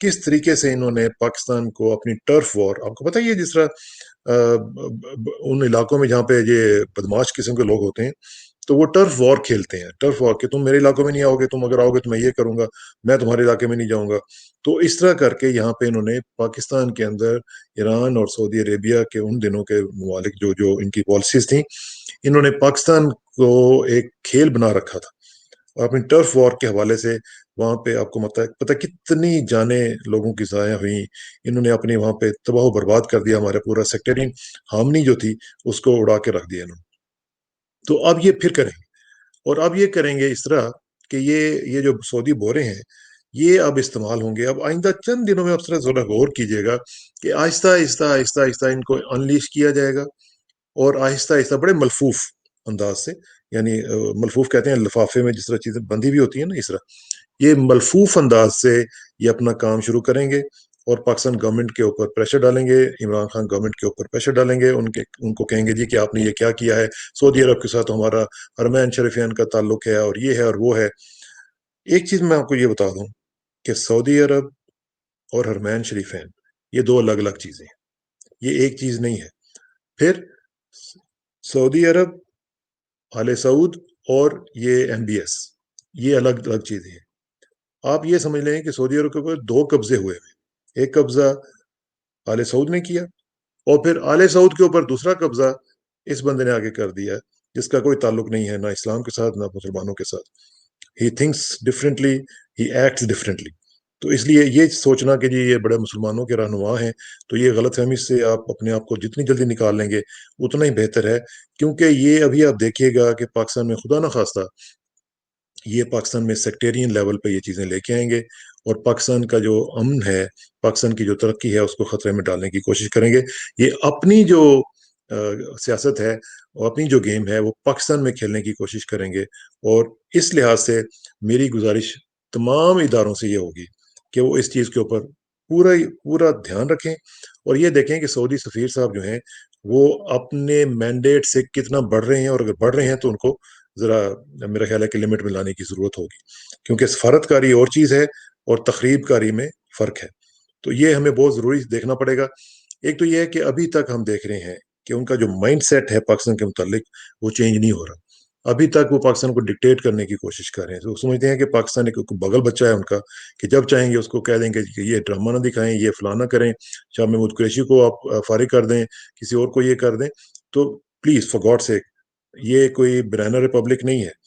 کس طریقے سے انہوں نے پاکستان کو اپنی ٹرف وار، آپ کو پتہ ہی ہے جس طرح ان علاقوں میں جہاں پہ یہ بدماش قسم کے لوگ ہوتے ہیں تو وہ ٹرف وار کھیلتے ہیں، ٹرف وار کہ تم میرے علاقوں میں نہیں آؤ گے، تم اگر آؤ گے تو میں یہ کروں گا، میں تمہارے علاقے میں نہیں جاؤں گا. تو اس طرح کر کے یہاں پہ انہوں نے پاکستان کے اندر ایران اور سعودی عربیہ کے ان دنوں کے ممالک جو جو ان کی پالیسیز تھیں، انہوں نے پاکستان کو ایک کھیل بنا رکھا تھا. اور اپنی ٹرف وار کے حوالے سے وہاں پہ آپ کو پتہ کتنی جانیں لوگوں کی ضائع ہوئیں. انہوں نے اپنے وہاں پہ تباہ و برباد کر دیا، ہمارا پورا سیکٹرین ہارمنی جو تھی اس کو اڑا کے رکھ دیا انہوں نے. تو اب یہ پھر کریں گے، اور اب یہ کریں گے اس طرح کہ یہ جو سعودی بورے ہیں یہ اب استعمال ہوں گے. اب آئندہ چند دنوں میں آپ ذرا غور کیجیے گا کہ آہستہ آہستہ آہستہ آہستہ ان کو انلیش کیا جائے گا، اور آہستہ آہستہ بڑے ملفوف انداز سے، یعنی ملفوف کہتے ہیں لفافے میں جس طرح چیزیں بندی ہوئی ہوتی ہیں نا، اس طرح یہ ملفوف انداز سے یہ اپنا کام شروع کریں گے، اور پاکستان گورنمنٹ کے اوپر پریشر ڈالیں گے، عمران خان گورنمنٹ کے اوپر پریشر ڈالیں گے، ان کو کہیں گے جی کہ آپ نے یہ کیا کیا ہے، سعودی عرب کے ساتھ ہمارا حرمین شریفین کا تعلق ہے، اور یہ ہے اور وہ ہے. ایک چیز میں آپ کو یہ بتا دوں کہ سعودی عرب اور حرمین شریفین یہ دو الگ الگ چیزیں ہیں، یہ ایک چیز نہیں ہے. پھر سعودی عرب، آل سعود اور یہ MBS یہ الگ الگ چیزیں ہیں. آپ یہ سمجھ لیں کہ سعودی عرب کے اوپر دو قبضے ہوئے ہیں، ایک قبضہ آل سعود نے کیا، اور پھر آل سعود کے اوپر دوسرا قبضہ اس بندے نے آگے کر دیا جس کا کوئی تعلق نہیں ہے نہ اسلام کے ساتھ نہ مسلمانوں کے ساتھ. He thinks differently, he acts differently. تو اس لیے یہ سوچنا کہ جی یہ بڑے مسلمانوں کے رہنما ہیں، تو یہ غلط فہمی سے آپ اپنے آپ کو جتنی جلدی نکال لیں گے اتنا ہی بہتر ہے. کیونکہ یہ ابھی آپ دیکھیے گا کہ پاکستان میں خدا نخواستہ یہ پاکستان میں سیکٹیرین لیول پہ یہ چیزیں لے کے آئیں گے، اور پاکستان کا جو امن ہے، پاکستان کی جو ترقی ہے اس کو خطرے میں ڈالنے کی کوشش کریں گے. یہ اپنی جو سیاست ہے اور اپنی جو گیم ہے وہ پاکستان میں کھیلنے کی کوشش کریں گے. اور اس لحاظ سے میری گزارش تمام اداروں سے یہ ہوگی کہ وہ اس چیز کے اوپر پورا دھیان رکھیں، اور یہ دیکھیں کہ سعودی سفیر صاحب جو ہیں وہ اپنے مینڈیٹ سے کتنا بڑھ رہے ہیں، اور اگر بڑھ رہے ہیں تو ان کو ذرا میرا خیال ہے کہ لمٹ میں لانے کی ضرورت ہوگی، کیونکہ سفارت کاری اور چیز ہے اور تخریب کاری میں فرق ہے. تو یہ ہمیں بہت ضروری دیکھنا پڑے گا. ایک تو یہ ہے کہ ابھی تک ہم دیکھ رہے ہیں کہ ان کا جو مائنڈ سیٹ ہے پاکستان کے متعلق وہ چینج نہیں ہو رہا. ابھی تک وہ پاکستان کو ڈکٹیٹ کرنے کی کوشش کر رہے ہیں. تو وہ سمجھتے ہیں کہ پاکستان ایک بغل بچہ ہے ان کا، کہ جب چاہیں گے اس کو کہہ دیں گے کہ یہ ڈرامہ نہ دکھائیں، یہ فلانا کریں، شاہ محمود قریشی کو آپ فارغ کر دیں، کسی اور کو یہ کر دیں. تو پلیز فار گاڈ سیک یہ کوئی بنانا ریپبلک نہیں ہے.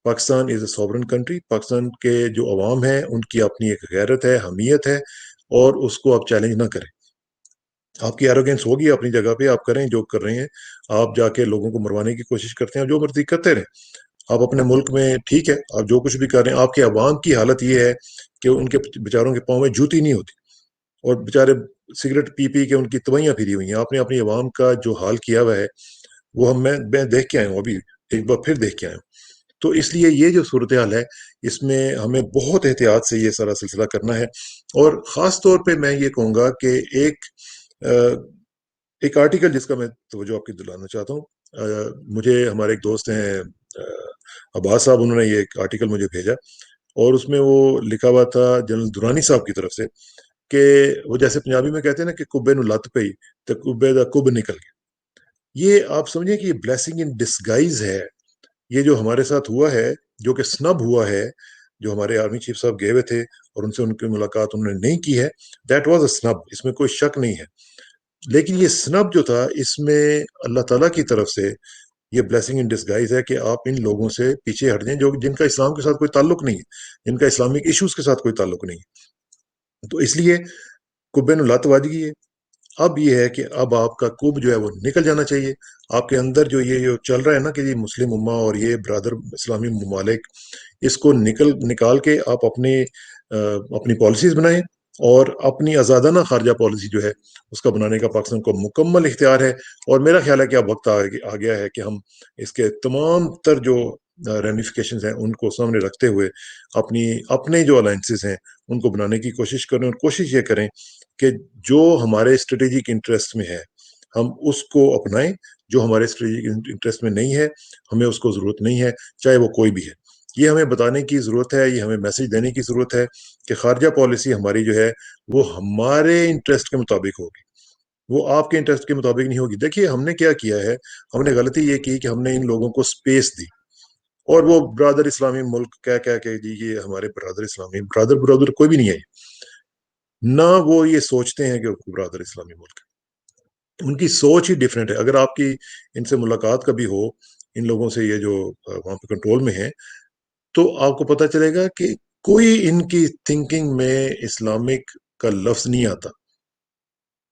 پاکستان از اے سوورن کنٹری. پاکستان کے جو عوام ہیں ان کی اپنی ایک غیرت ہے، حمیت ہے، اور اس کو آپ چیلنج نہ کریں. آپ کی ایروگینس ہوگی اپنی جگہ پہ، آپ کریں جو کر رہے ہیں، آپ جا کے لوگوں کو مروانے کی کوشش کرتے ہیں، جو مرضی کرتے رہیں. آپ اپنے ملک میں ٹھیک ہے، آپ جو کچھ بھی کر رہے ہیں. آپ کے عوام کی حالت یہ ہے کہ ان کے بیچاروں کے پاؤں میں جوتی نہیں ہوتی، اور بیچارے سگریٹ پی پی کے ان کی توائیاں پھری ہوئی ہیں. آپ نے اپنی عوام کا جو حال کیا ہوا ہے وہ میں دیکھ کے آیا ہوں، ابھی ایک بار پھر دیکھ کے آیا ہوں. تو اس لیے یہ جو صورتحال ہے اس میں ہمیں بہت احتیاط سے یہ سارا سلسلہ کرنا ہے. اور خاص طور پہ میں یہ کہوں گا کہ ایک آرٹیکل جس کا میں توجہ آپ کی دلانا چاہتا ہوں، مجھے ہمارے ایک دوست ہیں عباس صاحب، انہوں نے یہ ایک آرٹیکل مجھے بھیجا، اور اس میں وہ لکھا ہوا تھا جنرل دورانی صاحب کی طرف سے کہ وہ جیسے پنجابی میں کہتے ہیں نا کہ کبے نو لت پئی تو کبے دا کب نکل گیا. یہ آپ سمجھیں کہ یہ بلیسنگ ان ڈسگائز ہے. یہ جو ہمارے ساتھ ہوا ہے، جو کہ سنب ہوا ہے، جو ہمارے آرمی چیف صاحب گئے ہوئے تھے اور ان سے ان کی ملاقات انہوں نے نہیں کی ہے، دیٹ واز اے سنب، اس میں کوئی شک نہیں ہے. لیکن یہ سنب جو تھا اس میں اللہ تعالیٰ کی طرف سے یہ بلیسنگ ان ڈسگائز ہے کہ آپ ان لوگوں سے پیچھے ہٹ جائیں جن کا اسلام کے ساتھ کوئی تعلق نہیں ہے، جن کا اسلامک ایشوز کے ساتھ کوئی تعلق نہیں ہے. تو اس لیے کبے نو لت وج گئی ہے. اب یہ ہے کہ اب آپ کا کب جو ہے وہ نکل جانا چاہیے. آپ کے اندر جو یہ چل رہا ہے نا کہ یہ مسلم امہ اور یہ برادر اسلامی ممالک، اس کو نکال کے آپ اپنی پالیسیز بنائیں، اور اپنی آزادانہ خارجہ پالیسی جو ہے اس کا بنانے کا پاکستان کو مکمل اختیار ہے. اور میرا خیال ہے کہ اب وقت آ گیا ہے کہ ہم اس کے تمام تر جو ریمیفیکیشنز ہیں ان کو سامنے رکھتے ہوئے اپنے جو الائنسز ہیں ان کو بنانے کی کوشش کریں، اور کوشش یہ کریں کہ جو ہمارے اسٹریٹجک انٹرسٹ میں ہے ہم اس کو اپنائیں، جو ہمارے اسٹریٹجک انٹرسٹ میں نہیں ہے ہمیں اس کو ضرورت نہیں ہے، چاہے وہ کوئی بھی ہے. یہ ہمیں بتانے کی ضرورت ہے، یہ ہمیں میسج دینے کی ضرورت ہے کہ خارجہ پالیسی ہماری جو ہے وہ ہمارے انٹرسٹ کے مطابق ہوگی، وہ آپ کے انٹرسٹ کے مطابق نہیں ہوگی۔ دیکھیے ہم نے کیا کیا ہے، ہم نے غلطی یہ کی کہ ہم نے ان لوگوں کو سپیس دی، اور وہ برادر اسلامی ملک کہہ کہ جی یہ ہمارے برادر اسلامی، برادر کوئی بھی نہیں ہے، نہ وہ یہ سوچتے ہیں کہ برادر اسلامی ملک ہے، ان کی سوچ ہی ڈفرینٹ ہے۔ اگر آپ کی ان سے ملاقات کبھی ہو، ان لوگوں سے، یہ جو وہاں پہ کنٹرول میں ہیں، تو آپ کو پتہ چلے گا کہ کوئی ان کی تھنکنگ میں اسلامک کا لفظ نہیں آتا۔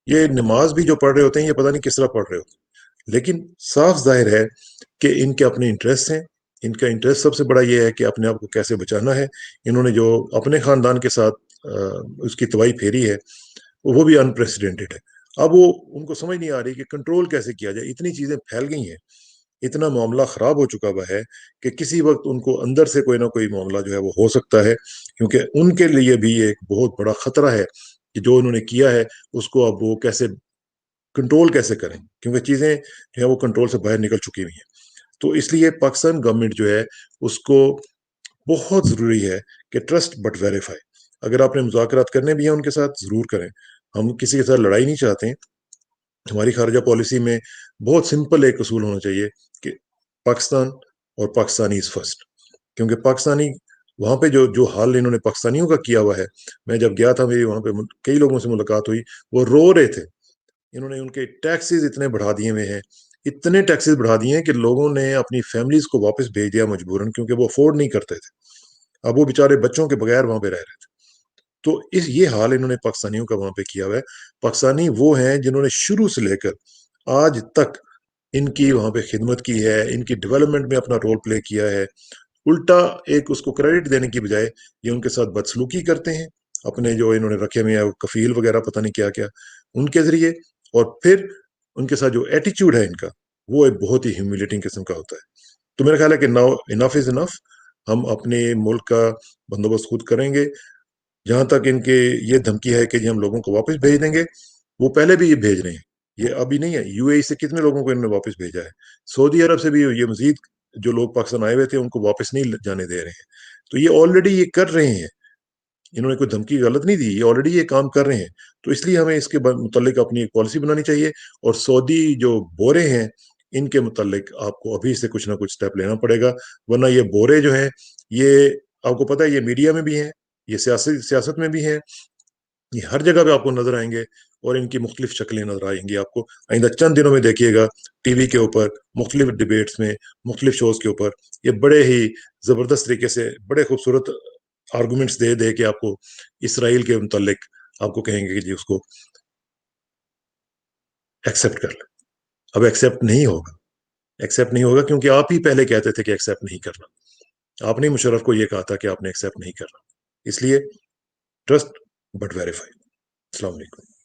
یہ نماز بھی جو پڑھ رہے ہوتے ہیں، یہ پتہ نہیں کس طرح پڑھ رہے ہوتے ہیں، لیکن صاف ظاہر ہے کہ ان کے اپنے انٹرسٹ ہیں۔ ان کا انٹرسٹ سب سے بڑا یہ ہے کہ اپنے آپ کو کیسے بچانا ہے۔ انہوں نے جو اپنے خاندان کے ساتھ اس کی تباہی پھیری ہے، وہ بھی انپریسیڈنٹڈ ہے۔ اب وہ ان کو سمجھ نہیں آ رہی کہ کنٹرول کیسے کیا جائے، اتنی چیزیں پھیل گئی ہیں، اتنا معاملہ خراب ہو چکا ہوا ہے کہ کسی وقت ان کو اندر سے کوئی نہ کوئی معاملہ جو ہے وہ ہو سکتا ہے، کیونکہ ان کے لیے بھی ایک بہت بڑا خطرہ ہے کہ جو انہوں نے کیا ہے اس کو اب وہ کیسے کنٹرول کیسے کریں، کیونکہ چیزیں جو ہے وہ کنٹرول سے باہر نکل چکی ہوئی ہیں۔ تو اس لیے پاکستان گورنمنٹ جو ہے اس کو بہت ضروری ہے کہ ٹرسٹ بٹ ویریفائی۔ اگر آپ نے مذاکرات کرنے بھی ہیں ان کے ساتھ، ضرور کریں۔ ہم کسی کے ساتھ لڑائی نہیں چاہتے ہیں۔ ہماری خارجہ پالیسی میں بہت سمپل ایک اصول ہونا چاہیے کہ پاکستان اور پاکستانی از فرسٹ، کیونکہ پاکستانی وہاں پہ جو حال انہوں نے پاکستانیوں کا کیا ہوا ہے، میں جب گیا تھا، میری وہاں پہ کئی لوگوں سے ملاقات ہوئی، وہ رو رہے تھے۔ انہوں نے ان کے ٹیکسز اتنے بڑھا دیے ہوئے ہیں، اتنے ٹیکسز بڑھا دیے ہیں کہ لوگوں نے اپنی فیملیز کو واپس بھیج دیا مجبوراً، کیونکہ وہ افورڈ نہیں کرتے تھے۔ اب وہ بیچارے بچوں کے بغیر وہاں پہ رہ رہے تھے۔ تو یہ حال انہوں نے پاکستانیوں کا وہاں پہ کیا ہوا ہے۔ پاکستانی وہ ہیں جنہوں نے شروع سے لے کر آج تک ان کی وہاں پہ خدمت کی ہے، ان کی ڈیولپمنٹ میں اپنا رول پلے کیا ہے۔ الٹا ایک اس کو کریڈٹ دینے کی بجائے یہ ان کے ساتھ بدسلوکی کرتے ہیں، اپنے جو انہوں نے رکھے ہوئے ہیں کفیل وغیرہ پتہ نہیں کیا کیا ان کے ذریعے، اور پھر ان کے ساتھ جو ایٹیچیوڈ ہے ان کا، وہ ایک بہت ہی ہیوملیٹنگ قسم کا ہوتا ہے۔ تو میرا خیال ہے کہ ناؤ انف از انف، ہم اپنے ملک کا بندوبست خود کریں گے۔ جہاں تک ان کے یہ دھمکی ہے کہ جی ہم لوگوں کو واپس بھیج دیں گے، وہ پہلے بھی یہ بھیج رہے ہیں، یہ ابھی نہیں ہے۔ یو اے ای سے کتنے لوگوں کو انہوں نے واپس بھیجا ہے، سعودی عرب سے بھی یہ مزید جو لوگ پاکستان آئے ہوئے تھے ان کو واپس نہیں جانے دے رہے ہیں۔ تو یہ آلریڈی یہ کر رہے ہیں، انہوں نے کوئی دھمکی غلط نہیں دی، یہ آلریڈی یہ کام کر رہے ہیں۔ تو اس لیے ہمیں اس کے متعلق اپنی ایک پالیسی بنانی چاہیے، اور سعودی جو بورے ہیں ان کے متعلق آپ کو ابھی سے کچھ نہ کچھ سٹیپ لینا پڑے گا، ورنہ یہ بورے جو ہیں، یہ آپ کو پتہ ہے یہ میڈیا میں بھی ہیں، یہ سیاست میں بھی ہیں، یہ ہر جگہ پہ آپ کو نظر آئیں گے، اور ان کی مختلف شکلیں نظر آئیں گی آپ کو آئندہ چند دنوں میں۔ دیکھیے گا ٹی وی کے اوپر، مختلف ڈیبیٹس میں، مختلف شوز کے اوپر، یہ بڑے ہی زبردست طریقے سے بڑے خوبصورت آرگومنٹس دے دے کے آپ کو اسرائیل کے متعلق آپ کو کہیں گے کہ جی اس کو ایکسیپٹ کر لیں۔ اب ایکسیپٹ نہیں ہوگا، ایکسیپٹ نہیں ہوگا، کیونکہ آپ ہی پہلے کہتے تھے کہ ایکسیپٹ نہیں کرنا۔ آپ نے مشرف کو یہ کہا تھا کہ آپ نے ایکسیپٹ نہیں کرنا۔ اس لیے ٹرسٹ بٹ ویریفائی۔ السلام علیکم۔